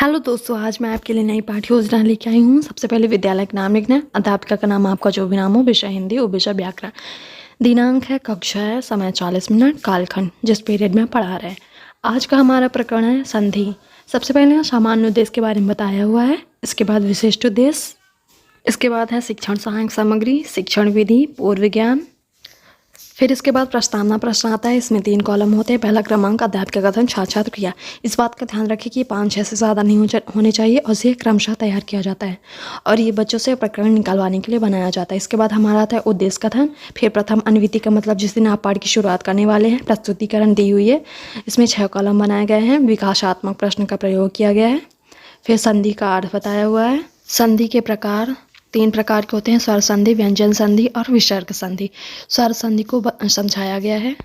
Hello दोस्तों, आज मैं आपके लिए नई पाठ्य योजना लेके आई हूँ। सबसे पहले विद्यालय का नाम लिखना है। अध्यापिका का नाम आपका जो भी नाम हो, विषय हिंदी और विषय व्याकरण। दिनांक है, कक्षा है, समय 40 मिनट, कालखंड जिस पीरियड में पढ़ा रहे हैं। आज का हमारा प्रकरण है संधि। सबसे पहले यहाँ सामान्य उद्देश्य के बारे में बताया हुआ है, इसके बाद विशिष्ट उद्देश्य, इसके बाद है शिक्षण सहायक सामग्री, शिक्षण विधि, पूर्व ज्ञान। फिर इसके बाद प्रस्तावना प्रश्न आता है। इसमें 3 कॉलम होते हैं। पहला क्रमांक, अध्यापक का कथन, छात्र छात्र क्रिया। इस बात का ध्यान रखें कि 5-6 से ज़्यादा नहीं होने चाहिए और इसे क्रमशः तैयार किया जाता है और ये बच्चों से प्रकरण निकालवाने के लिए बनाया जाता है। इसके बाद हमारा आता है उद्देश्य कथन। फिर प्रथम अनुवृत्ति का मतलब जिस दिन आप पाठ की शुरुआत करने वाले हैं, प्रस्तुतिकरण दी हुई है। इसमें 6 कॉलम बनाए गए हैं। विकासात्मक प्रश्न का प्रयोग किया गया है। फिर संधि का अर्थ बताया हुआ है। संधि के प्रकार 3 प्रकार के होते हैं, स्वर संधि, व्यंजन संधि और विसर्ग संधि। स्वर संधि को समझाया गया है।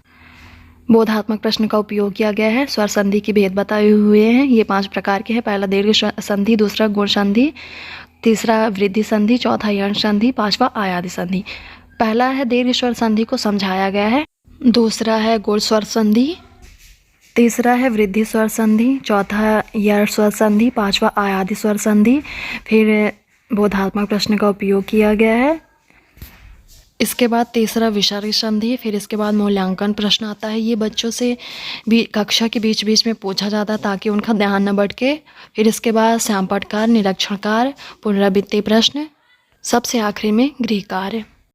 बोधात्मक प्रश्न का उपयोग किया गया है। स्वर संधि के भेद बताए हुए हैं। ये 5 प्रकार के हैं। पहला दीर्घ संधि, दूसरा गुण संधि, तीसरा वृद्धि संधि, चौथा यण संधि, 5वां आयादी संधि। पहला है दीर्घ स्वर संधि को समझाया गया है। दूसरा है गुण स्वर संधि, तीसरा है वृद्धि स्वर संधि, चौथा यण स्वर संधि, 5वां आयादी स्वर संधि। फिर बोधात्मक प्रश्न का उपयोग किया गया है। इसके बाद तीसरा विसर्ग संधि। फिर इसके बाद मूल्यांकन प्रश्न आता है। ये बच्चों से भी कक्षा के बीच बीच में पूछा जाता है ताकि उनका ध्यान न भटके। फिर इसके बाद श्यामपटकार, निरीक्षण कार्य, पुनरावृत्ति प्रश्न, सबसे आखिरी में गृह कार्य।